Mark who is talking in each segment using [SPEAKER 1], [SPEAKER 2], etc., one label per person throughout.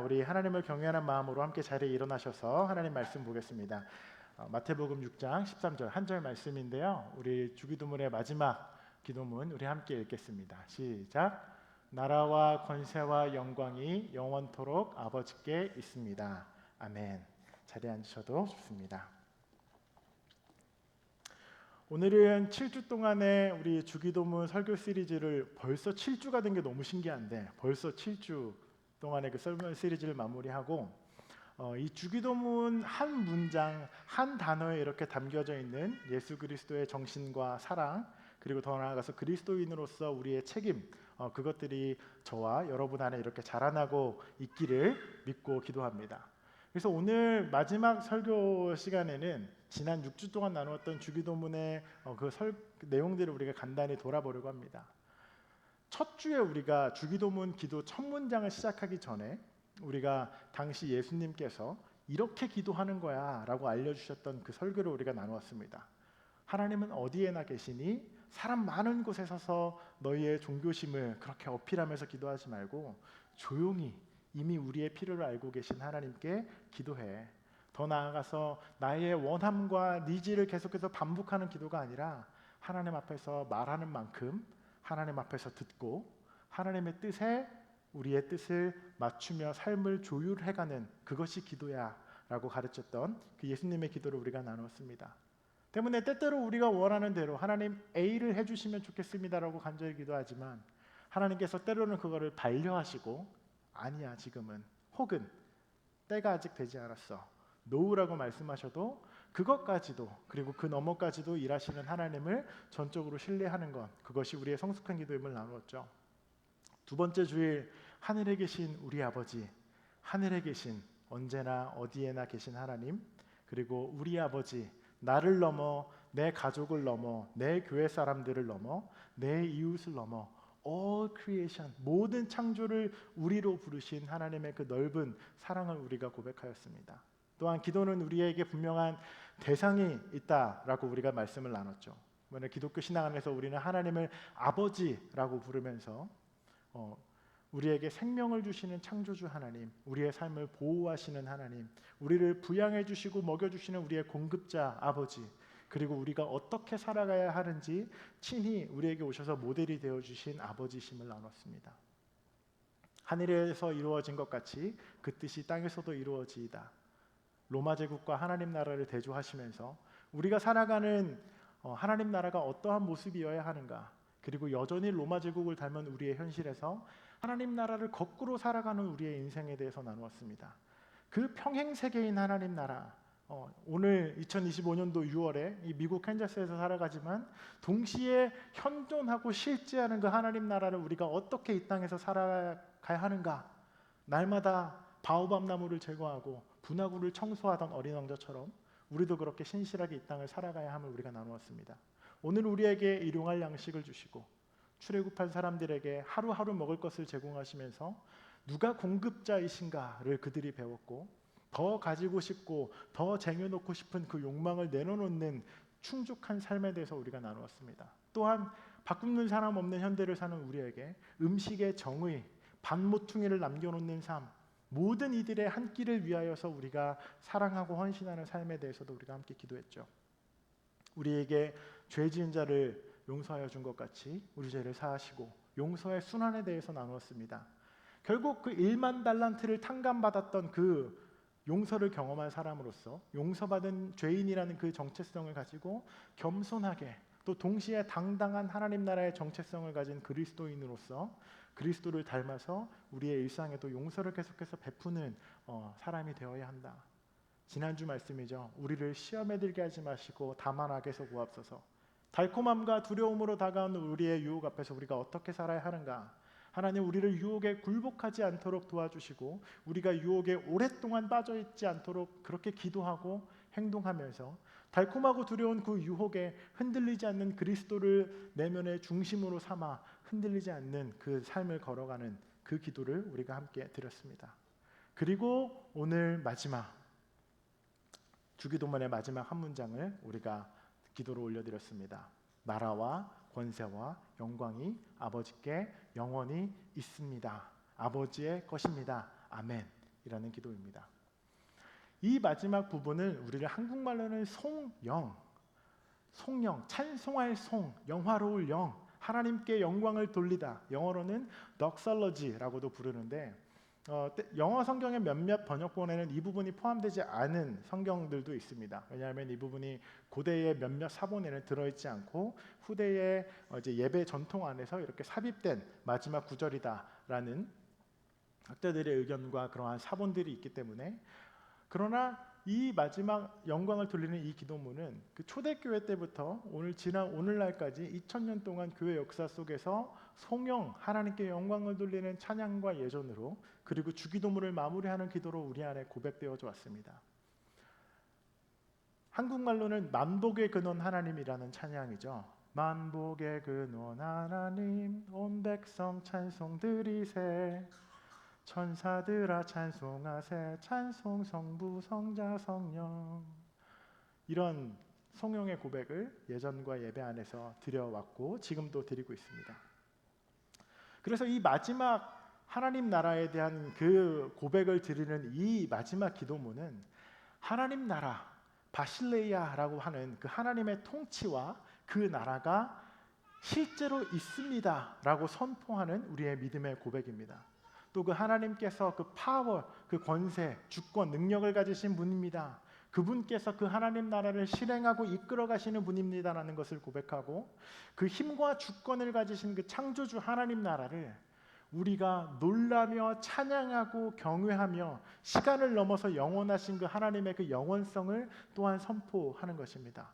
[SPEAKER 1] 우리 하나님을 경외하는 마음으로 함께 자리에 일어나셔서 하나님 말씀 보겠습니다. 마태복음 6장 13절 한 절 말씀인데요. 우리 주기도문의 마지막 기도문 우리 함께 읽겠습니다. 시작. 나라와 권세와 영광이 영원토록 아버지께 있습니다. 아멘. 자리에 앉으셔도 좋습니다. 오늘은 7주 동안의 우리 주기도문 설교 시리즈를 벌써 7주가 된 게 너무 신기한데 벌써 7주 동안의 그 설교 시리즈를 마무리하고 이 주기도문 한 문장 한 단어에 이렇게 담겨져 있는 예수 그리스도의 정신과 사랑, 그리고 더 나아가서 그리스도인으로서 우리의 책임, 그것들이 저와 여러분 안에 이렇게 자라나고 있기를 믿고 기도합니다. 그래서 오늘 마지막 설교 시간에는 지난 6주 동안 나누었던 주기도문의 그 내용들을 우리가 간단히 돌아보려고 합니다. 첫 주에 우리가 주기도문 기도 첫 문장을 시작하기 전에 우리가 당시 예수님께서 이렇게 기도하는 거야 라고 알려주셨던 그 설교를 우리가 나누었습니다. 하나님은 어디에나 계시니 사람 많은 곳에 서서 너희의 종교심을 그렇게 어필하면서 기도하지 말고 조용히 이미 우리의 필요를 알고 계신 하나님께 기도해. 더 나아가서 나의 원함과 니즈를 계속해서 반복하는 기도가 아니라 하나님 앞에서 말하는 만큼 하나님 앞에서 듣고 하나님의 뜻에 우리의 뜻을 맞추며 삶을 조율해가는 그것이 기도야 라고 가르쳤던 그 예수님의 기도를 우리가 나누었습니다. 때문에 때때로 우리가 원하는 대로 하나님 A를 해주시면 좋겠습니다 라고 간절히 기도하지만 하나님께서 때로는 그거를 반려하시고 아니야 지금은, 혹은 때가 아직 되지 않았어, 노우라고 말씀하셔도 그것까지도, 그리고 그 너머까지도 일하시는 하나님을 전적으로 신뢰하는 것, 그것이 우리의 성숙한 기도임을 나누었죠. 두 번째 주일, 하늘에 계신 우리 아버지, 하늘에 계신 언제나 어디에나 계신 하나님, 그리고 우리 아버지, 나를 넘어 내 가족을 넘어 내 교회 사람들을 넘어 내 이웃을 넘어 all creation, 모든 창조를 우리로 부르신 하나님의 그 넓은 사랑을 우리가 고백하였습니다. 또한 기도는 우리에게 분명한 대상이 있다라고 우리가 말씀을 나눴죠. 기독교 신앙 안에서 우리는 하나님을 아버지라고 부르면서 우리에게 생명을 주시는 창조주 하나님, 우리의 삶을 보호하시는 하나님, 우리를 부양해 주시고 먹여 주시는 우리의 공급자 아버지, 그리고 우리가 어떻게 살아가야 하는지 친히 우리에게 오셔서 모델이 되어 주신 아버지심을 나눴습니다. 하늘에서 이루어진 것 같이 그 뜻이 땅에서도 이루어지이다. 로마 제국과 하나님 나라를 대조하시면서 우리가 살아가는 하나님 나라가 어떠한 모습이어야 하는가, 그리고 여전히 로마 제국을 닮은 우리의 현실에서 하나님 나라를 거꾸로 살아가는 우리의 인생에 대해서 나누었습니다. 그 평행 세계인 하나님 나라, 오늘 2025년도 6월에 이 미국 캔자스에서 살아가지만 동시에 현존하고 실제하는 그 하나님 나라를 우리가 어떻게 이 땅에서 살아가야 하는가, 날마다 바오밥 나무를 제거하고 분화구를 청소하던 어린 왕자처럼 우리도 그렇게 신실하게 이 땅을 살아가야 함을 우리가 나누었습니다. 오늘 우리에게 일용할 양식을 주시고 출애굽한 사람들에게 하루하루 먹을 것을 제공하시면서 누가 공급자이신가를 그들이 배웠고, 더 가지고 싶고 더 쟁여놓고 싶은 그 욕망을 내려놓는 충족한 삶에 대해서 우리가 나누었습니다. 또한 바꾸는 사람 없는 현대를 사는 우리에게 음식의 정의, 반모퉁이를 남겨놓는 삶, 모든 이들의 한 끼를 위하여서 우리가 사랑하고 헌신하는 삶에 대해서도 우리가 함께 기도했죠. 우리에게 죄 지은 자를 용서하여 준 것 같이 우리 죄를 사하시고 용서의 순환에 대해서 나누었습니다. 결국 그 1만 달란트를 탕감받았던 그 용서를 경험한 사람으로서 용서받은 죄인이라는 그 정체성을 가지고 겸손하게 또 동시에 당당한 하나님 나라의 정체성을 가진 그리스도인으로서 그리스도를 닮아서 우리의 일상에도 용서를 계속해서 베푸는 사람이 되어야 한다. 지난주 말씀이죠. 우리를 시험에 들게 하지 마시고 다만 악에서 구하옵소서. 달콤함과 두려움으로 다가오는 우리의 유혹 앞에서 우리가 어떻게 살아야 하는가? 하나님, 우리를 유혹에 굴복하지 않도록 도와주시고 우리가 유혹에 오랫동안 빠져있지 않도록 그렇게 기도하고 행동하면서 달콤하고 두려운 그 유혹에 흔들리지 않는 그리스도를 내면의 중심으로 삼아 흔들리지 않는 그 삶을 걸어가는 그 기도를 우리가 함께 드렸습니다. 그리고 오늘 마지막 주기도문의 마지막 한 문장을 우리가 기도로 올려드렸습니다. 나라와 권세와 영광이 아버지께 영원히 있습니다. 아버지의 것입니다. 아멘. 아멘이라는 기도입니다. 이 마지막 부분을 우리가 한국말로는 송영, 찬송할 송, 영화로울 영, 하나님께 영광을 돌리다, 영어로는 덕설러지라고도 부르는데 영어 성경의 몇몇 번역본에는 이 부분이 포함되지 않은 성경들도 있습니다. 왜냐하면 이 부분이 고대의 몇몇 사본에는 들어있지 않고 후대의 이제 예배 전통 안에서 이렇게 삽입된 마지막 구절이다라는 학자들의 의견과 그러한 사본들이 있기 때문에, 그러나 이 마지막 영광을 돌리는 이 기도문은 그 초대교회 때부터 오늘날까지 2000년 동안 교회 역사 속에서 송영, 하나님께 영광을 돌리는 찬양과 예전으로, 그리고 주기도문을 마무리하는 기도로 우리 안에 고백되어져 왔습니다. 한국말로는 만복의 근원 하나님이라는 찬양이죠. 만복의 근원 하나님, 온 백성 찬송 드리세, 천사들아 찬송하세, 찬송 성부 성자 성령. 이런 송영의 고백을 예전과 예배 안에서 드려왔고 지금도 드리고 있습니다. 그래서 이 마지막 하나님 나라에 대한 그 고백을 드리는 이 마지막 기도문은 하나님 나라, 바실레이아라고 하는 그 하나님의 통치와 그 나라가 실제로 있습니다라고 선포하는 우리의 믿음의 고백입니다. 또 그 하나님께서 그 파워, 그 권세, 주권, 능력을 가지신 분입니다. 그분께서 그 하나님 나라를 실행하고 이끌어 가시는 분입니다라는 것을 고백하고, 그 힘과 주권을 가지신 그 창조주 하나님 나라를 우리가 놀라며 찬양하고 경외하며 시간을 넘어서 영원하신 그 하나님의 그 영원성을 또한 선포하는 것입니다.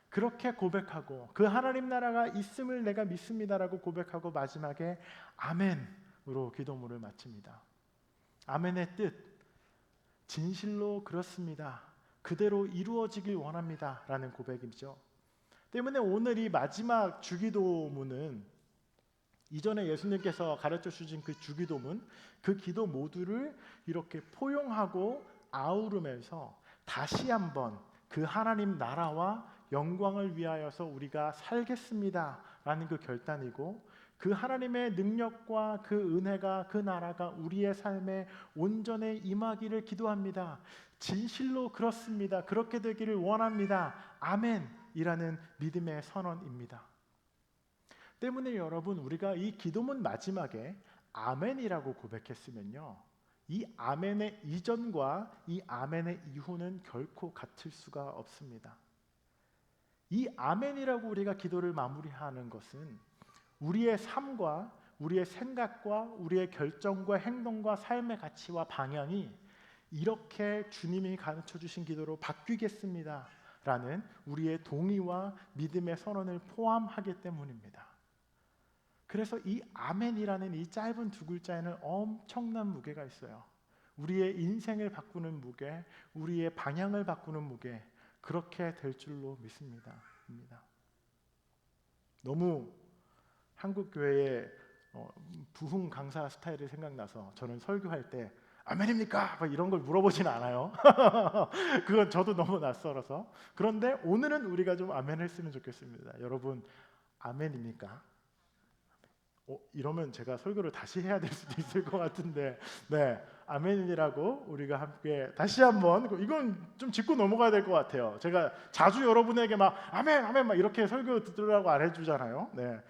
[SPEAKER 1] 그렇게 고백하고 그 하나님 나라가 있음을 내가 믿습니다라고 고백하고 마지막에 아멘으로 기도문을 마칩니다. 아멘의 뜻, 진실로 그렇습니다, 그대로 이루어지길 원합니다 라는 고백이죠. 때문에 오늘 이 마지막 주기도문은 이전에 예수님께서 가르쳐 주신 그 주기도문, 그 기도 모두를 이렇게 포용하고 아우르면서 다시 한번 그 하나님 나라와 영광을 위하여서 우리가 살겠습니다 라는 그 결단이고, 그 하나님의 능력과 그 은혜가, 그 나라가 우리의 삶에 온전히 임하기를 기도합니다. 진실로 그렇습니다, 그렇게 되기를 원합니다, 아멘이라는 믿음의 선언입니다. 때문에 여러분, 우리가 이 기도문 마지막에 아멘이라고 고백했으면요, 이 아멘의 이전과 이 아멘의 이후는 결코 같을 수가 없습니다. 이 아멘이라고 우리가 기도를 마무리하는 것은 우리의 삶과 우리의 생각과 우리의 결정과 행동과 삶의 가치와 방향이 이렇게 주님이 가르쳐 주신 기도로 바뀌겠습니다 라는 우리의 동의와 믿음의 선언을 포함하기 때문입니다. 그래서 이 아멘이라는 이 짧은 두 글자에는 엄청난 무게가 있어요. 우리의 인생을 바꾸는 무게, 우리의 방향을 바꾸는 무게, 그렇게 될 줄로 믿습니다. 너무 한국 교회의 부흥 강사 스타일이 생각나서 저는 설교할 때 아멘입니까? 막 이런 걸 물어보지는 않아요. 그건 저도 너무 낯설어서. 그런데 오늘은 우리가 좀 아멘 했으면 좋겠습니다. 여러분, 아멘입니까? 이러면 제가 설교를 다시 해야 될 수도 있을 것 같은데, 네, 아멘이라고 우리가 함께 다시 한번, 이건 좀 짚고 넘어가야 될 것 같아요. 제가 자주 여러분에게 막 아멘 아멘 막 이렇게 설교 듣으라고 안 해주잖아요. 네,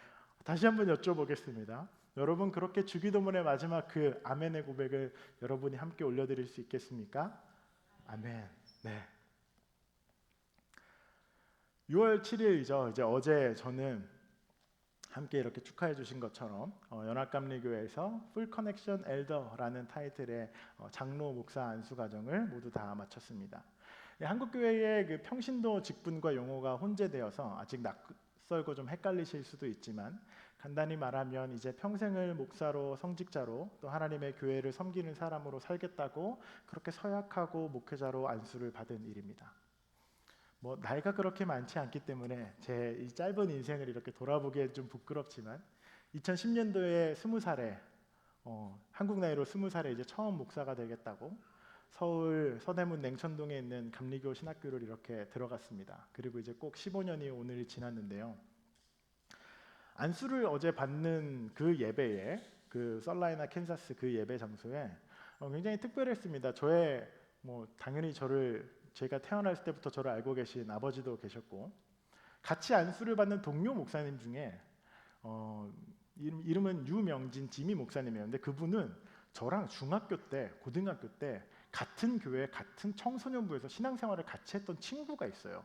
[SPEAKER 1] 다시 한번 여쭤보겠습니다. 여러분, 그렇게 주기도문의 마지막 그 아멘의 고백을 여러분이 함께 올려드릴 수 있겠습니까? 아멘. 네. 6월 7일이죠. 이제 어제 저는 함께 이렇게 축하해 주신 것처럼 연합감리교회에서 풀 커넥션 엘더라는 타이틀의 장로 목사 안수 과정을 모두 다 마쳤습니다. 한국 교회의 그 평신도 직분과 용어가 혼재되어서 아직 낯설고 좀 헷갈리실 수도 있지만, 간단히 말하면 이제 평생을 목사로, 성직자로, 또 하나님의 교회를 섬기는 사람으로 살겠다고 그렇게 서약하고 목회자로 안수를 받은 일입니다. 나이가 그렇게 많지 않기 때문에 제 이 짧은 인생을 이렇게 돌아보기엔 좀 부끄럽지만, 2010년도에 20살에 한국 나이로 20살에 이제 처음 목사가 되겠다고 서울 서대문 냉천동에 있는 감리교 신학교를 이렇게 들어갔습니다. 그리고 이제 꼭 15년이 오늘이 지났는데요. 안수를 어제 받는 그 예배에, 그 썰라이나 캔사스 그 예배 장소에 굉장히 특별했습니다. 저의 당연히 제가 태어났을 때부터 저를 알고 계신 아버지도 계셨고, 같이 안수를 받는 동료 목사님 중에 이름은 유명진 지미 목사님이었는데, 그분은 저랑 중학교 때, 고등학교 때 같은 교회, 같은 청소년부에서 신앙생활을 같이 했던 친구가 있어요.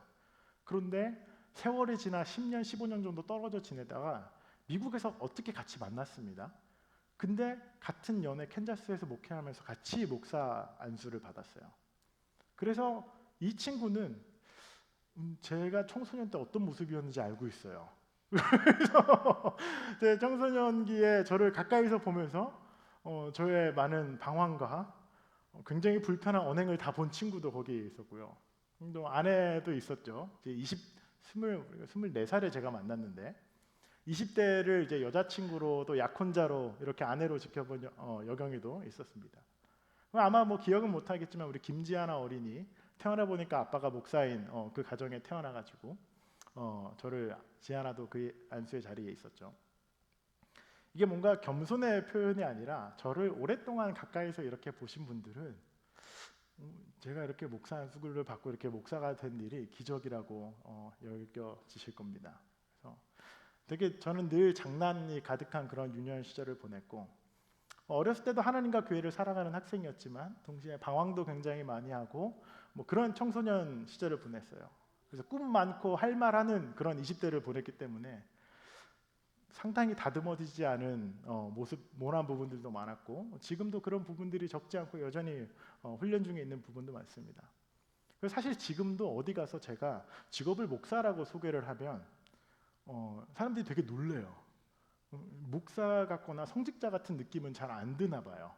[SPEAKER 1] 그런데 세월이 지나 10년, 15년 정도 떨어져 지내다가 미국에서 어떻게 같이 만났습니다. 근데 같은 연에 캔자스에서 목회하면서 같이 목사 안수를 받았어요. 그래서 이 친구는 제가 청소년 때 어떤 모습이었는지 알고 있어요. 그래서 제 청소년기에 저를 가까이서 보면서 저의 많은 방황과 굉장히 불편한 언행을 다 본 친구도 거기에 있었고요. 또 아내도 있었죠. 이제 24살에 제가 만났는데 20대를 이제 여자친구로 또 약혼자로 이렇게 아내로 지켜본 여경이도 있었습니다. 아마 기억은 못하겠지만 우리 김지아나 어린이 태어나 보니까 아빠가 목사인 그 가정에 태어나가지고 저를 지아나도 그 안수의 자리에 있었죠. 이게 뭔가 겸손의 표현이 아니라 저를 오랫동안 가까이서 이렇게 보신 분들은 제가 이렇게 목사 안수를 받고 이렇게 목사가 된 일이 기적이라고 여겨지실 겁니다. 그래서 되게 저는 늘 장난이 가득한 그런 유년 시절을 보냈고, 어렸을 때도 하나님과 교회를 살아가는 학생이었지만 동시에 방황도 굉장히 많이 하고 그런 청소년 시절을 보냈어요. 그래서 꿈 많고 할 말하는 그런 20대를 보냈기 때문에 상당히 다듬어지지 않은 모난 부분들도 많았고, 지금도 그런 부분들이 적지 않고 여전히 훈련 중에 있는 부분도 많습니다. 그래서 사실 지금도 어디 가서 제가 직업을 목사라고 소개를 하면 사람들이 되게 놀래요. 목사 같거나 성직자 같은 느낌은 잘 안 드나 봐요.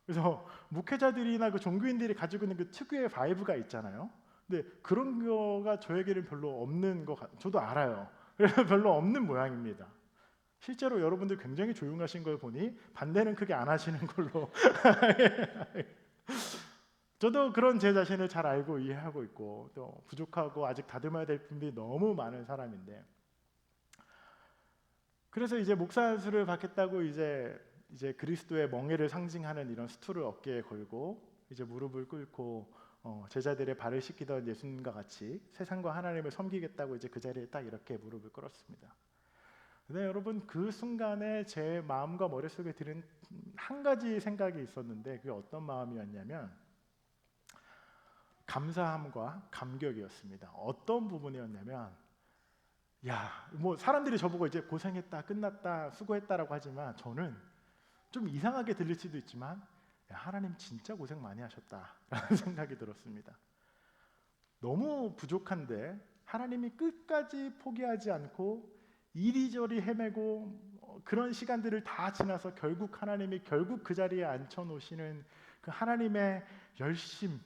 [SPEAKER 1] 그래서 목회자들이나 그 종교인들이 가지고 있는 그 특유의 바이브가 있잖아요. 근데 그런 거가 저에게는 별로 없는 저도 알아요. 그래서 별로 없는 모양입니다. 실제로 여러분들 굉장히 조용하신 걸 보니 반대는 크게 안 하시는 걸로 저도 그런 제 자신을 잘 알고 이해하고 있고, 또 부족하고 아직 다듬어야 될 부분이 너무 많은 사람인데, 그래서 이제 목사 안수를 받겠다고 이제 그리스도의 멍에를 상징하는 이런 스투를 어깨에 걸고 이제 무릎을 꿇고 제자들의 발을 씻기던 예수님과 같이 세상과 하나님을 섬기겠다고 이제 그 자리에 딱 이렇게 무릎을 꿇었습니다. 근데 여러분, 그 순간에 제 마음과 머릿속에 드는 한 가지 생각이 있었는데, 그게 어떤 마음이었냐면 감사함과 감격이었습니다. 어떤 부분이었냐면, 사람들이 저보고 이제 고생했다, 끝났다, 수고했다라고 하지만 저는 좀 이상하게 들릴 수도 있지만 하나님 진짜 고생 많이 하셨다라는 생각이 들었습니다. 너무 부족한데 하나님이 끝까지 포기하지 않고 이리저리 헤매고 그런 시간들을 다 지나서 결국 하나님이 그 자리에 앉혀놓으시는 그 하나님의 열심,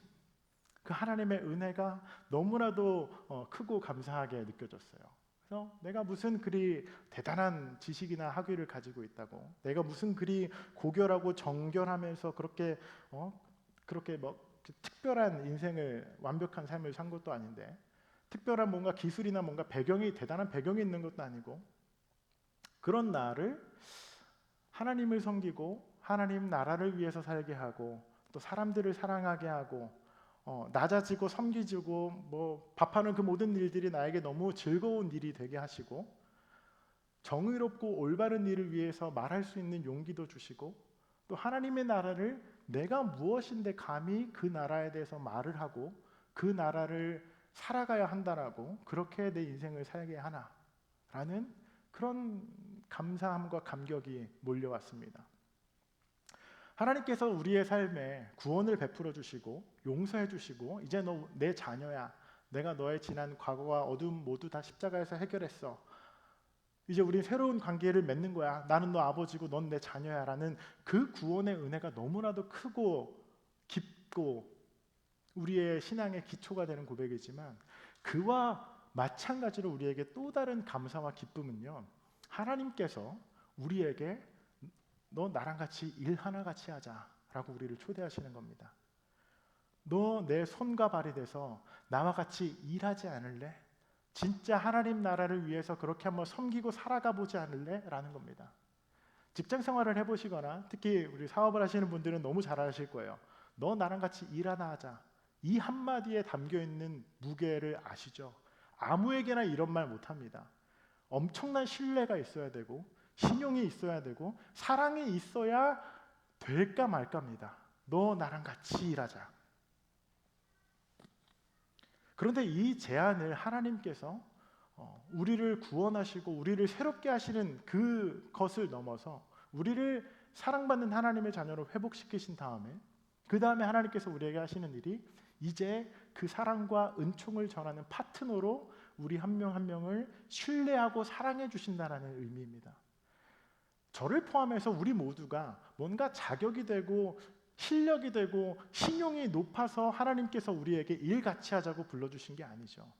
[SPEAKER 1] 그 하나님의 은혜가 너무나도 크고 감사하게 느껴졌어요. 그래서 내가 무슨 그리 대단한 지식이나 학위를 가지고 있다고, 내가 무슨 그리 고결하고 정결하면서 그렇게 특별한 인생을, 완벽한 삶을 산 것도 아닌데, 특별한 뭔가 기술이나 뭔가 대단한 배경이 있는 것도 아니고, 그런 나를 하나님을 섬기고 하나님 나라를 위해서 살게 하고 또 사람들을 사랑하게 하고 낮아지고 섬기지고 밥하는 그 모든 일들이 나에게 너무 즐거운 일이 되게 하시고, 정의롭고 올바른 일을 위해서 말할 수 있는 용기도 주시고, 또 하나님의 나라를 내가 무엇인데 감히 그 나라에 대해서 말을 하고 그 나라를 살아가야 한다라고, 그렇게 내 인생을 살게 하나라는 그런 감사함과 감격이 몰려왔습니다. 하나님께서 우리의 삶에 구원을 베풀어 주시고 용서해 주시고, 이제 너 내 자녀야, 내가 너의 지난 과거와 어둠 모두 다 십자가에서 해결했어, 이제 우리 새로운 관계를 맺는 거야, 나는 너 아버지고 넌 내 자녀야 라는 그 구원의 은혜가 너무나도 크고 깊고 우리의 신앙의 기초가 되는 고백이지만, 그와 마찬가지로 우리에게 또 다른 감사와 기쁨은요, 하나님께서 우리에게 너 나랑 같이 일 하나 같이 하자라고 우리를 초대하시는 겁니다. 너 내 손과 발이 돼서 나와 같이 일하지 않을래? 진짜 하나님 나라를 위해서 그렇게 한번 섬기고 살아가 보지 않을래? 라는 겁니다. 직장 생활을 해보시거나 특히 우리 사업을 하시는 분들은 너무 잘 아실 거예요. 너 나랑 같이 일 하나 하자. 이 한마디에 담겨있는 무게를 아시죠? 아무에게나 이런 말 못합니다. 엄청난 신뢰가 있어야 되고 신용이 있어야 되고 사랑이 있어야 될까 말까입니다. 너 나랑 같이 일하자. 그런데 이 제안을 하나님께서 우리를 구원하시고 우리를 새롭게 하시는 그것을 넘어서 우리를 사랑받는 하나님의 자녀로 회복시키신 다음에 그 다음에 하나님께서 우리에게 하시는 일이 이제 그 사랑과 은총을 전하는 파트너로 우리 한 명 한 명을 신뢰하고 사랑해 주신다는 의미입니다. 저를 포함해서 우리 모두가 뭔가 자격이 되고 실력이 되고 신용이 높아서 하나님께서 우리에게 일 같이 하자고 불러주신 게 아니죠.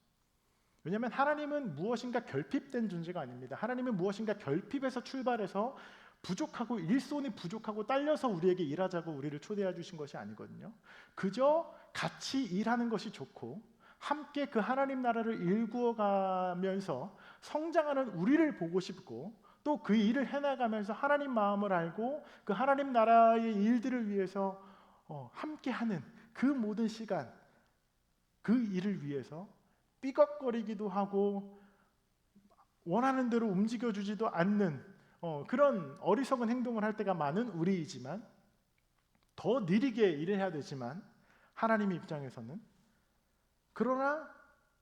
[SPEAKER 1] 왜냐하면 하나님은 무엇인가 결핍된 존재가 아닙니다. 하나님은 무엇인가 결핍에서 출발해서 부족하고 일손이 부족하고 딸려서 우리에게 일하자고 우리를 초대해 주신 것이 아니거든요. 그저 같이 일하는 것이 좋고 함께 그 하나님 나라를 일구어가면서 성장하는 우리를 보고 싶고 또 그 일을 해나가면서 하나님 마음을 알고 그 하나님 나라의 일들을 위해서 함께하는 그 모든 시간, 그 일을 위해서 삐걱거리기도 하고 원하는 대로 움직여주지도 않는 그런 어리석은 행동을 할 때가 많은 우리이지만 더 느리게 일을 해야 되지만 하나님 입장에서는 그러나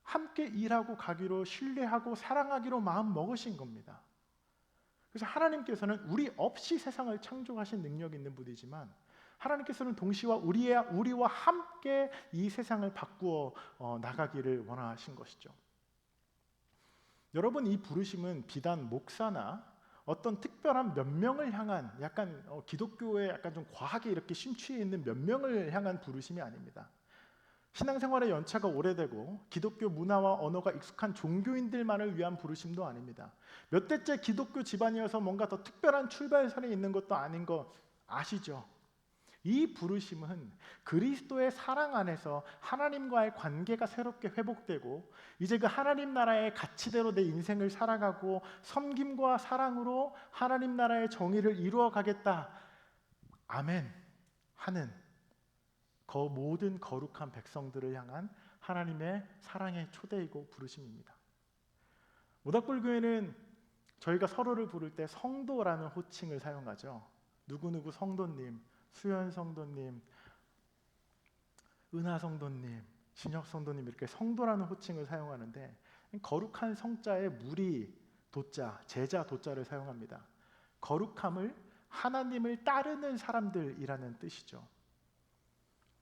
[SPEAKER 1] 함께 일하고 가기로 신뢰하고 사랑하기로 마음 먹으신 겁니다. 그래서 하나님께서는 우리 없이 세상을 창조하신 능력 있는 분이지만 하나님께서는 동시에 우리와 함께 이 세상을 바꾸어 나가기를 원하신 것이죠. 여러분, 이 부르심은 비단 목사나 어떤 특별한 몇 명을 향한 약간 기독교에 약간 좀 과하게 이렇게 심취해 있는 몇 명을 향한 부르심이 아닙니다. 신앙생활의 연차가 오래되고 기독교 문화와 언어가 익숙한 종교인들만을 위한 부르심도 아닙니다. 몇 대째 기독교 집안이어서 뭔가 더 특별한 출발선에 있는 것도 아닌 거 아시죠? 이 부르심은 그리스도의 사랑 안에서 하나님과의 관계가 새롭게 회복되고 이제 그 하나님 나라의 가치대로 내 인생을 살아가고 섬김과 사랑으로 하나님 나라의 정의를 이루어 가겠다. 아멘 하는 그 모든 거룩한 백성들을 향한 하나님의 사랑의 초대이고 부르심입니다. 모닥불교회는 저희가 서로를 부를 때 성도라는 호칭을 사용하죠. 누구누구 성도님, 수연 성도님, 은하 성도님, 진혁 성도님 이렇게 성도라는 호칭을 사용하는데 거룩한 성자에 무리 도자, 제자 도자를 사용합니다. 거룩함을 하나님을 따르는 사람들이라는 뜻이죠.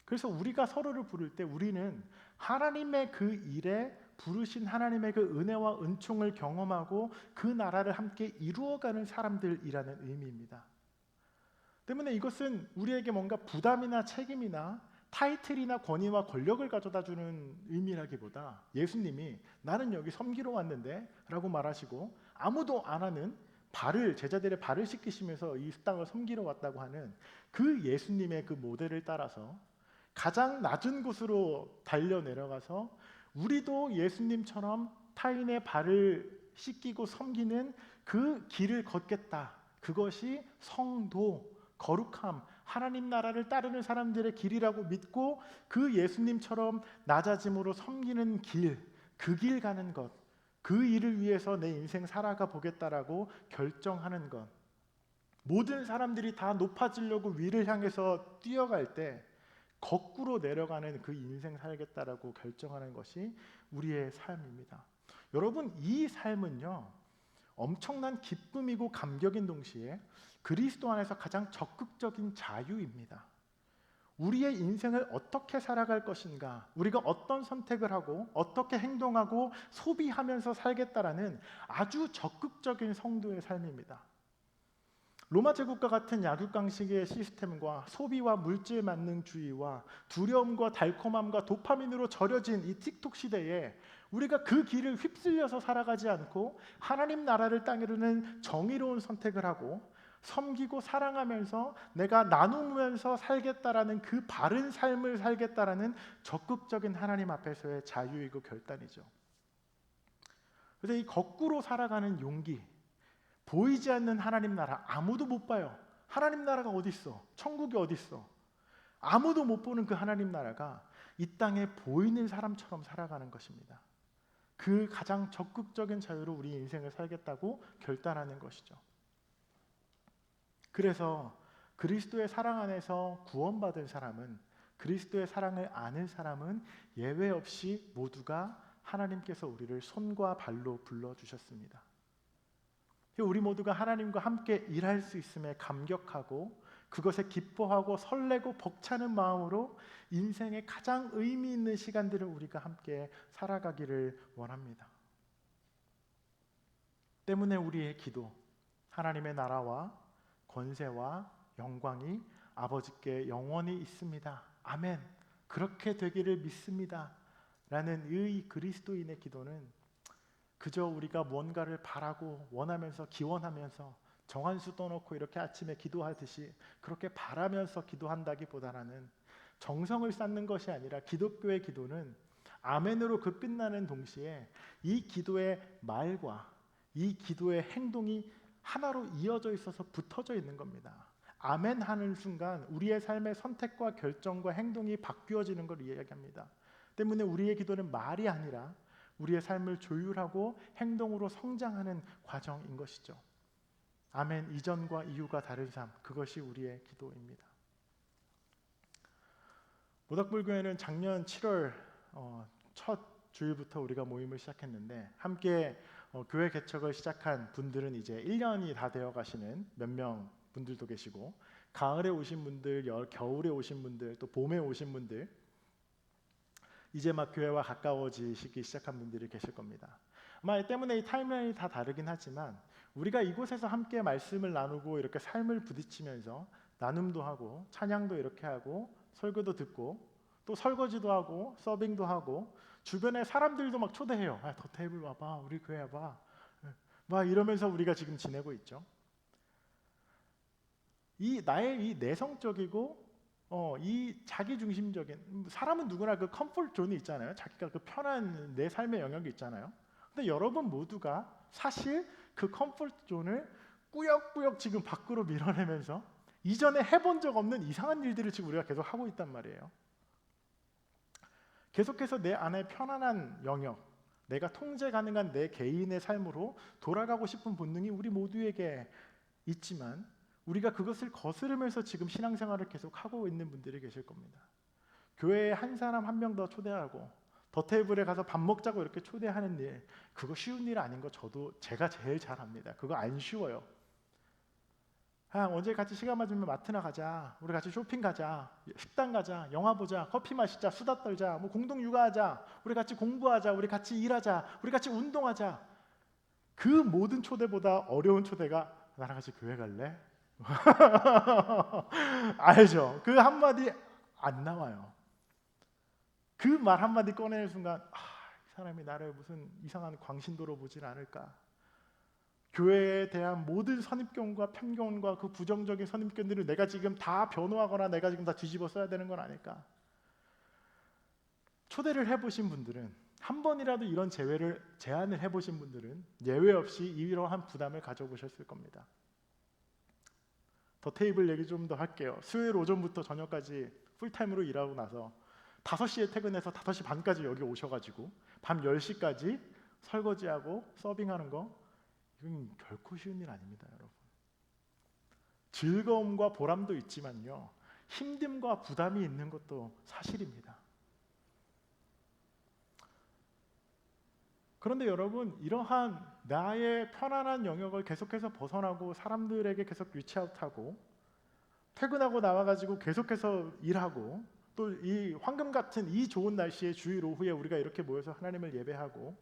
[SPEAKER 1] 그래서 우리가 서로를 부를 때 우리는 하나님의 그 일에 부르신 하나님의 그 은혜와 은총을 경험하고 그 나라를 함께 이루어가는 사람들이라는 의미입니다. 때문에 이것은 우리에게 뭔가 부담이나 책임이나 타이틀이나 권위와 권력을 가져다 주는 의미라기보다 예수님이 나는 여기 섬기러 왔는데 라고 말하시고 아무도 안 하는 제자들의 발을 씻기시면서 이 땅을 섬기러 왔다고 하는 그 예수님의 그 모델을 따라서 가장 낮은 곳으로 달려 내려가서 우리도 예수님처럼 타인의 발을 씻기고 섬기는 그 길을 걷겠다. 그것이 성도, 거룩함, 하나님 나라를 따르는 사람들의 길이라고 믿고 그 예수님처럼 낮아짐으로 섬기는 길, 그 길 가는 것, 그 일을 위해서 내 인생 살아가 보겠다라고 결정하는 것. 모든 사람들이 다 높아지려고 위를 향해서 뛰어갈 때 거꾸로 내려가는 그 인생 살겠다라고 결정하는 것이 우리의 삶입니다. 여러분, 이 삶은요 엄청난 기쁨이고 감격인 동시에 그리스도 안에서 가장 적극적인 자유입니다. 우리의 인생을 어떻게 살아갈 것인가, 우리가 어떤 선택을 하고 어떻게 행동하고 소비하면서 살겠다라는 아주 적극적인 성도의 삶입니다. 로마 제국과 같은 약육강식의 시스템과 소비와 물질 만능주의와 두려움과 달콤함과 도파민으로 절여진 이 틱톡 시대에 우리가 그 길을 휩쓸려서 살아가지 않고 하나님 나라를 따르는 정의로운 선택을 하고 섬기고 사랑하면서 내가 나누면서 살겠다라는 그 바른 삶을 살겠다라는 적극적인 하나님 앞에서의 자유이고 결단이죠. 그래서 이 거꾸로 살아가는 용기, 보이지 않는 하나님 나라, 아무도 못 봐요. 하나님 나라가 어디 있어? 천국이 어디 있어? 아무도 못 보는 그 하나님 나라가 이 땅에 보이는 사람처럼 살아가는 것입니다. 그 가장 적극적인 자유로 우리 인생을 살겠다고 결단하는 것이죠. 그래서 그리스도의 사랑 안에서 구원받은 사람은, 그리스도의 사랑을 아는 사람은 예외 없이 모두가 하나님께서 우리를 손과 발로 불러주셨습니다. 우리 모두가 하나님과 함께 일할 수 있음에 감격하고 그것에 기뻐하고 설레고 벅차는 마음으로 인생의 가장 의미 있는 시간들을 우리가 함께 살아가기를 원합니다. 때문에 우리의 기도, 하나님의 나라와 권세와 영광이 아버지께 영원히 있습니다. 아멘. 그렇게 되기를 믿습니다. 라는 이 그리스도인의 기도는 그저 우리가 뭔가를 바라고 원하면서 기원하면서 정한수 떠놓고 이렇게 아침에 기도하듯이 그렇게 바라면서 기도한다기보다는 정성을 쌓는 것이 아니라 기독교의 기도는 아멘으로 끝나는 동시에 이 기도의 말과 이 기도의 행동이 하나로 이어져 있어서 붙어져 있는 겁니다. 아멘 하는 순간 우리의 삶의 선택과 결정과 행동이 바뀌어지는 걸 이야기합니다. 때문에 우리의 기도는 말이 아니라 우리의 삶을 조율하고 행동으로 성장하는 과정인 것이죠. 아멘 이전과 이후가 다른 삶, 그것이 우리의 기도입니다. 모닥불교회는 작년 7월 첫 주일부터 우리가 모임을 시작했는데 함께 교회 개척을 시작한 분들은 이제 1년이 다 되어 가시는 몇 명 분들도 계시고, 가을에 오신 분들, 겨울에 오신 분들, 또 봄에 오신 분들, 이제 막 교회와 가까워지시기 시작한 분들이 계실 겁니다. 아마 때문에 이 타임라인이 다 다르긴 하지만 우리가 이곳에서 함께 말씀을 나누고 이렇게 삶을 부딪히면서 나눔도 하고 찬양도 이렇게 하고 설교도 듣고 또 설거지도 하고 서빙도 하고 주변에 사람들도 막 초대해요. 더 테이블 와봐, 우리 교회 와봐, 막 이러면서 우리가 지금 지내고 있죠. 이 나의 이 내성적이고 이 자기중심적인, 사람은 누구나 그 컴포트 존이 있잖아요. 자기가 그 편한 내 삶의 영역이 있잖아요. 근데 여러분 모두가 사실 그 컴포트 존을 꾸역꾸역 지금 밖으로 밀어내면서 이전에 해본 적 없는 이상한 일들을 지금 우리가 계속 하고 있단 말이에요. 계속해서 내 안에 편안한 영역, 내가 통제 가능한 내 개인의 삶으로 돌아가고 싶은 본능이 우리 모두에게 있지만 우리가 그것을 거스르면서 지금 신앙생활을 계속 하고 있는 분들이 계실 겁니다. 교회에 한 사람 한 명 더 초대하고 더 테이블에 가서 밥 먹자고 이렇게 초대하는 일, 그거 쉬운 일 아닌 거 제가 제일 잘 압니다. 그거 안 쉬워요. 언제 같이 시간 맞으면 마트나 가자, 우리 같이 쇼핑 가자, 식당 가자, 영화 보자, 커피 마시자, 수다 떨자, 뭐 공동 육아하자, 우리 같이 공부하자, 우리 같이 일하자, 우리 같이 운동하자. 그 모든 초대보다 어려운 초대가 나랑 같이 교회 갈래? 알죠? 그 한마디 안 나와요. 그 말 한마디 꺼내는 순간 이 사람이 나를 무슨 이상한 광신도로 보진 않을까? 교회에 대한 모든 선입견과 편견과 그 부정적인 선입견들을 내가 지금 다 변호하거나 내가 지금 다 뒤집어 써야 되는 건 아닐까? 초대를 해보신 분들은, 한 번이라도 이런 제안을 해보신 분들은 예외 없이 이러한 부담을 가져보셨을 겁니다. 더 테이블 얘기 좀 더 할게요. 수요일 오전부터 저녁까지 풀타임으로 일하고 나서 5시에 퇴근해서 5시 반까지 여기 오셔가지고 밤 10시까지 설거지하고 서빙하는 거, 이건 결코 쉬운 일 아닙니다, 여러분. 즐거움과 보람도 있지만요, 힘듦과 부담이 있는 것도 사실입니다. 그런데 여러분, 이러한 나의 편안한 영역을 계속해서 벗어나고 사람들에게 계속 리치아웃하고 퇴근하고 나와가지고 계속해서 일하고 또 이 황금 같은 이 좋은 날씨에 주일 오후에 우리가 이렇게 모여서 하나님을 예배하고,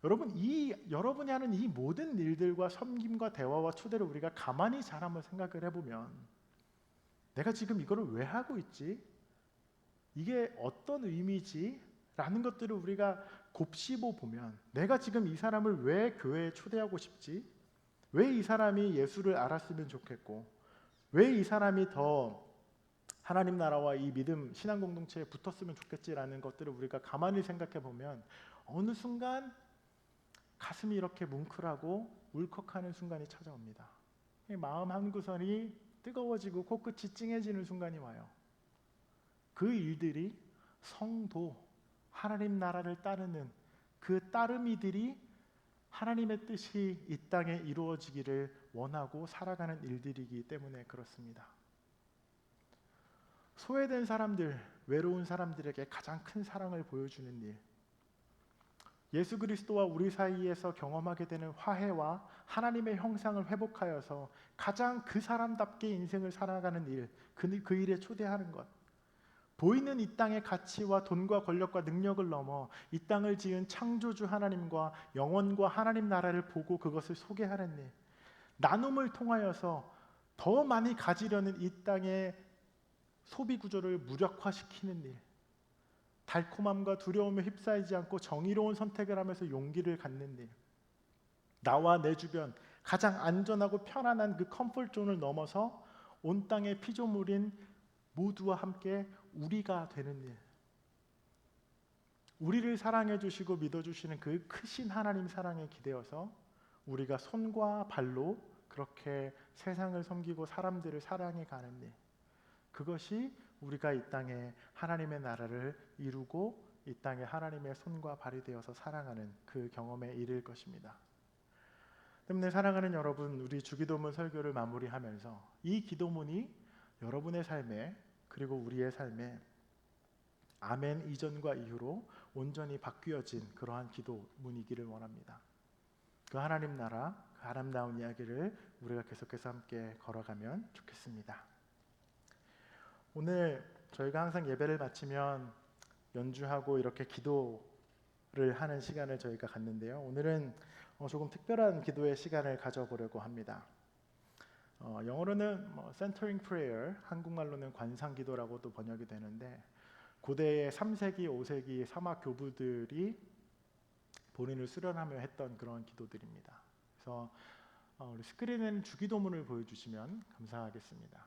[SPEAKER 1] 여러분이 하는 이 모든 일들과 섬김과 대화와 초대를 우리가 가만히 잘 한번 생각을 해보면, 내가 지금 이거를 왜 하고 있지? 이게 어떤 의미지? 라는 것들을 우리가 곱씹어 보면, 내가 지금 이 사람을 왜 교회에 초대하고 싶지? 왜 이 사람이 예수를 알았으면 좋겠고, 왜 이 사람이 더 하나님 나라와 이 믿음 신앙 공동체에 붙었으면 좋겠지라는 것들을 우리가 가만히 생각해 보면 어느 순간 가슴이 이렇게 뭉클하고 울컥하는 순간이 찾아옵니다. 마음 한구석이 뜨거워지고 코끝이 찡해지는 순간이 와요. 그 일들이 성도, 하나님 나라를 따르는 그 따르미들이 하나님의 뜻이 이 땅에 이루어지기를 원하고 살아가는 일들이기 때문에 그렇습니다. 소외된 사람들, 외로운 사람들에게 가장 큰 사랑을 보여주는 일, 예수 그리스도와 우리 사이에서 경험하게 되는 화해와 하나님의 형상을 회복하여서 가장 그 사람답게 인생을 살아가는 일, 그 일에 초대하는 것, 보이는 이 땅의 가치와 돈과 권력과 능력을 넘어 이 땅을 지은 창조주 하나님과 영원과 하나님 나라를 보고 그것을 소개하는 일, 나눔을 통하여서 더 많이 가지려는 이 땅의 소비 구조를 무력화시키는 일, 달콤함과 두려움에 휩싸이지 않고 정의로운 선택을 하면서 용기를 갖는 일, 나와 내 주변 가장 안전하고 편안한 그 컴포트 존을 넘어서 온 땅의 피조물인 모두와 함께 우리가 되는 일, 우리를 사랑해 주시고 믿어 주시는 그 크신 하나님 사랑에 기대어서 우리가 손과 발로 그렇게 세상을 섬기고 사람들을 사랑해 가는 일, 그것이 우리가 이 땅에 하나님의 나라를 이루고 이 땅에 하나님의 손과 발이 되어서 살아가는 그 경험에 이를 것입니다. 때문에 사랑하는 여러분, 우리 주기도문 설교를 마무리하면서 이 기도문이 여러분의 삶에 그리고 우리의 삶에 아멘 이전과 이후로 온전히 바뀌어진 그러한 기도문이기를 원합니다. 그 하나님 나라, 그 아름다운 이야기를 우리가 계속해서 함께 걸어가면 좋겠습니다. 오늘 저희가 항상 예배를 마치면 연주하고 이렇게 기도를 하는 시간을 저희가 갖는데요. 오늘은 조금 특별한 기도의 시간을 가져보려고 합니다. 영어로는 Centering Prayer, 한국말로는 관상기도라고도 번역이 되는데 고대의 3세기, 5세기 사막 교부들이 본인을 수련하며 했던 그런 기도들입니다. 그래서 우리 스크린에는 주기도문을 보여주시면 감사하겠습니다.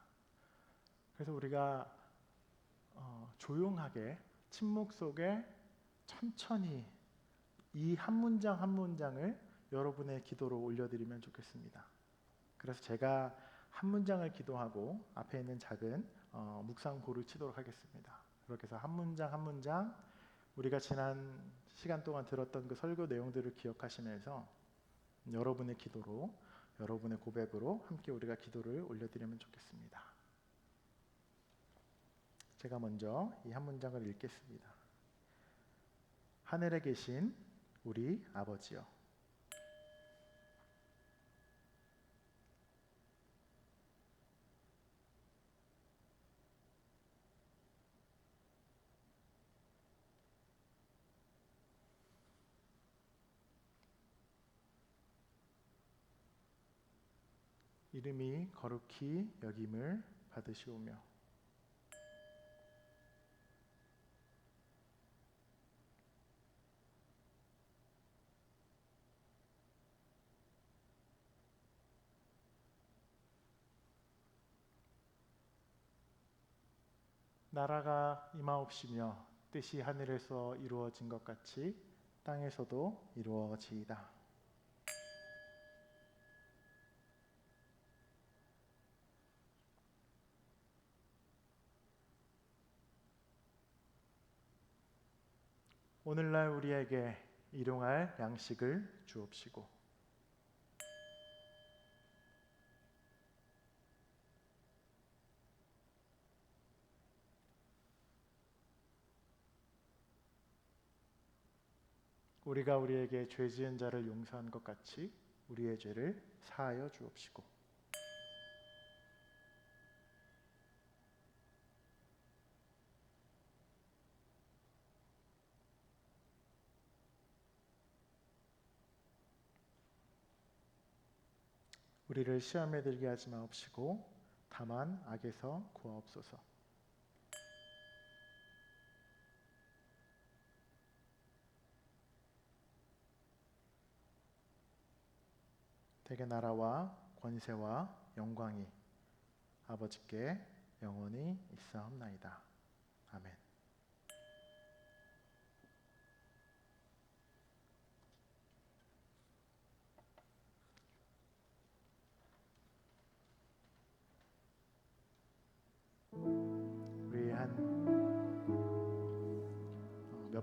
[SPEAKER 1] 그래서 우리가 조용하게 침묵 속에 천천히 이 한 문장 한 문장을 여러분의 기도로 올려드리면 좋겠습니다. 그래서 제가 한 문장을 기도하고 앞에 있는 작은 묵상고를 치도록 하겠습니다. 그렇게 해서 한 문장 한 문장 우리가 지난 시간 동안 들었던 그 설교 내용들을 기억하시면서 여러분의 기도로, 여러분의 고백으로 함께 우리가 기도를 올려드리면 좋겠습니다. 제가 먼저 이 한 문장을 읽겠습니다. 하늘에 계신 우리 아버지여, 이름이 거룩히 여김을 받으시오며 나라가 임하옵시며 뜻이 하늘에서 이루어진 것 같이 땅에서도 이루어지이다. 오늘날 우리에게 일용할 양식을 주옵시고 우리가 우리에게 죄 지은 자를 용서한 것 같이 우리의 죄를 사하여 주옵시고 우리를 시험에 들게 하지 마옵시고 다만 악에서 구하옵소서. 대개 나라와 권세와 영광이 아버지께 영원히 있사옵나이다. 아멘.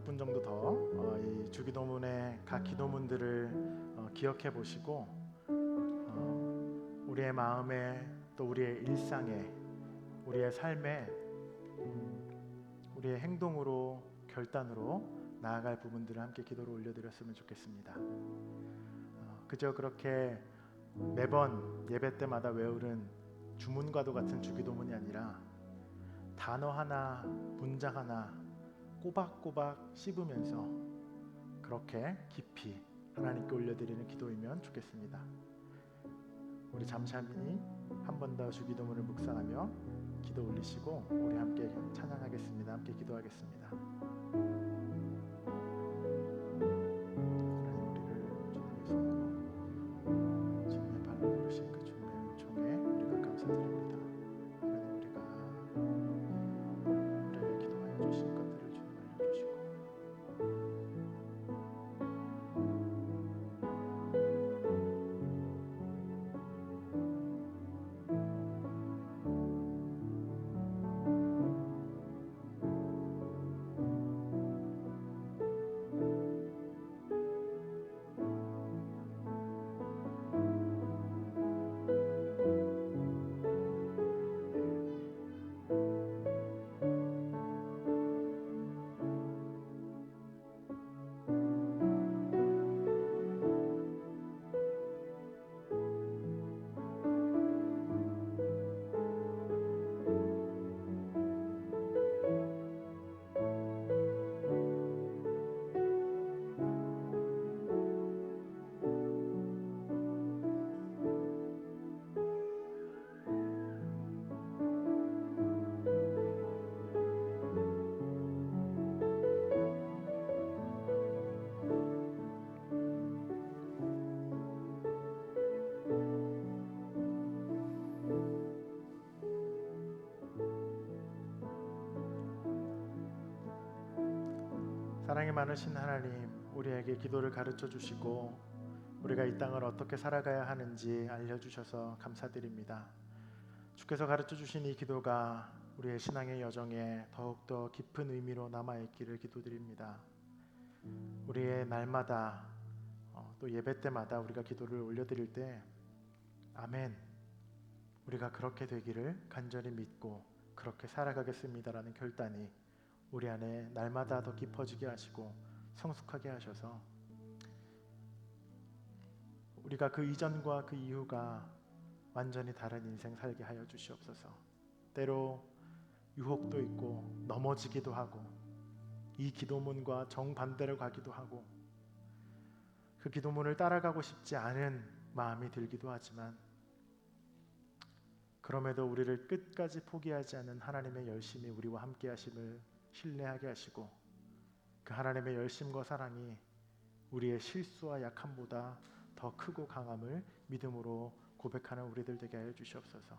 [SPEAKER 1] 분 정도 더 이 주기도문의 각 기도문들을 기억해 보시고 우리의 마음에 또 우리의 일상에 우리의 삶에 우리의 행동으로 결단으로 나아갈 부분들을 함께 기도로 올려드렸으면 좋겠습니다. 그저 그렇게 매번 예배 때마다 외우는 주문과도 같은 주기도문이 아니라 단어 하나, 문장 하나 꼬박꼬박 씹으면서 그렇게 깊이 하나님께 올려드리는 기도이면 좋겠습니다. 우리 잠시 한 번 더 주기도문을 묵상하며 기도 올리시고 우리 함께 찬양하겠습니다. 함께 기도하겠습니다. 사랑이 많으신 하나님, 우리에게 기도를 가르쳐 주시고 우리가 이 땅을 어떻게 살아가야 하는지 알려주셔서 감사드립니다. 주께서 가르쳐 주신 이 기도가 우리의 신앙의 여정에 더욱더 깊은 의미로 남아있기를 기도드립니다. 우리의 날마다 또 예배 때마다 우리가 기도를 올려드릴 때 아멘, 우리가 그렇게 되기를 간절히 믿고 그렇게 살아가겠습니다라는 결단이 우리 안에 날마다 더 깊어지게 하시고 성숙하게 하셔서 우리가 그 이전과 그 이후가 완전히 다른 인생 살게 하여 주시옵소서. 때로 유혹도 있고 넘어지기도 하고 이 기도문과 정반대로 가기도 하고 그 기도문을 따라가고 싶지 않은 마음이 들기도 하지만 그럼에도 우리를 끝까지 포기하지 않는 하나님의 열심이 우리와 함께 하심을 신뢰하게 하시고 그 하나님의 열심과 사랑이 우리의 실수와 약함보다 더 크고 강함을 믿음으로 고백하는 우리들 되게 하여 주시옵소서.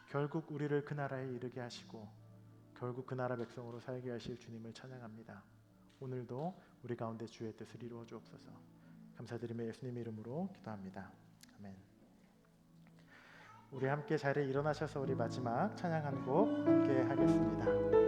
[SPEAKER 1] 결국 우리를 그 나라에 이르게 하시고 결국 그 나라 백성으로 살게 하실 주님을 찬양합니다. 오늘도 우리 가운데 주의 뜻을 이루어 주옵소서. 감사드리며 예수님의 이름으로 기도합니다. 아멘. 우리 함께 자리에 일어나셔서 우리 마지막 찬양 한 곡 함께 하겠습니다.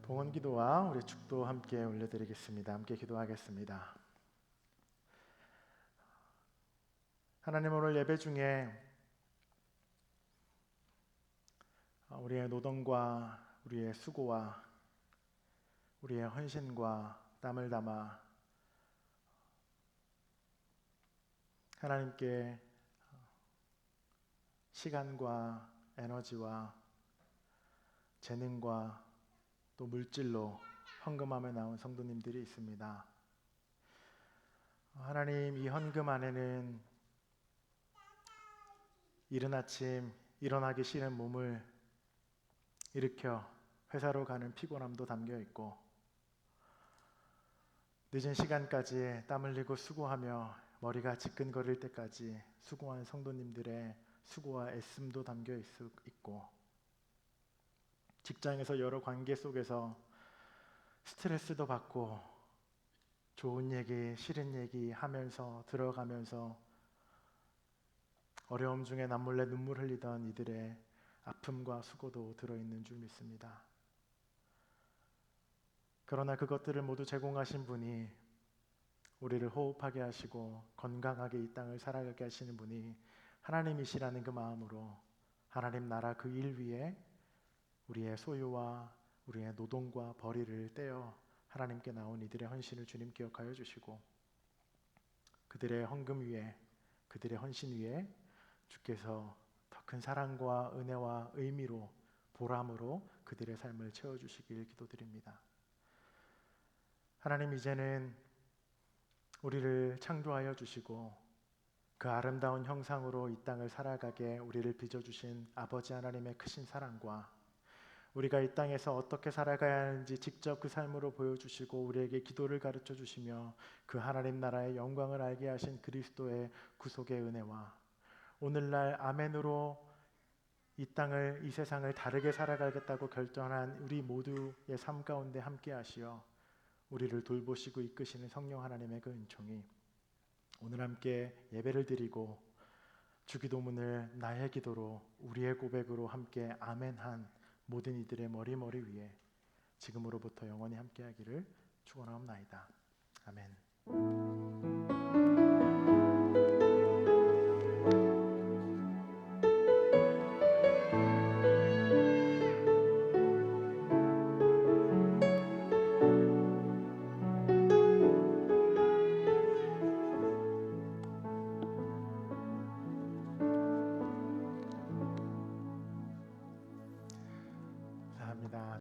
[SPEAKER 1] 봉헌 기도와 우리 축도 함께 올려드리겠습니다. 함께 기도하겠습니다. 하나님, 오늘 예배 중에 우리의 노동과 우리의 수고와 우리의 헌신과 땀을 담아 하나님께 시간과 에너지와 재능과 또 물질로 헌금함에 나온 성도님들이 있습니다. 하나님, 이 헌금 안에는 이른 아침 일어나기 싫은 몸을 일으켜 회사로 가는 피곤함도 담겨 있고, 늦은 시간까지 땀 흘리고 수고하며 머리가 지끈거릴 때까지 수고한 성도님들의 수고와 애씀도 담겨 있고, 직장에서 여러 관계 속에서 스트레스도 받고 좋은 얘기, 싫은 얘기 하면서 들어가면서 어려움 중에 남몰래 눈물 흘리던 이들의 아픔과 수고도 들어있는 줄 믿습니다. 그러나 그것들을 모두 제공하신 분이, 우리를 호흡하게 하시고 건강하게 이 땅을 살아가게 하시는 분이 하나님이시라는 그 마음으로 하나님 나라 그 일 위에 우리의 소유와 우리의 노동과 벌이를 떼어 하나님께 나온 이들의 헌신을 주님 기억하여 주시고, 그들의 헌금 위에, 그들의 헌신 위에 주께서 더 큰 사랑과 은혜와 의미로, 보람으로 그들의 삶을 채워주시길 기도드립니다. 하나님, 이제는 우리를 창조하여 주시고 그 아름다운 형상으로 이 땅을 살아가게 우리를 빚어주신 아버지 하나님의 크신 사랑과 우리가 이 땅에서 어떻게 살아가야 하는지 직접 그 삶으로 보여주시고 우리에게 기도를 가르쳐 주시며 그 하나님 나라의 영광을 알게 하신 그리스도의 구속의 은혜와 오늘날 아멘으로 이 땅을, 이 세상을 다르게 살아가겠다고 결정한 우리 모두의 삶 가운데 함께 하시어 우리를 돌보시고 이끄시는 성령 하나님의 그 은총이 오늘 함께 예배를 드리고 주기도문을 나의 기도로, 우리의 고백으로 함께 아멘한 모든 이들의 머리 위에 지금으로부터 영원히 함께하기를 축원하옵나이다. 아멘.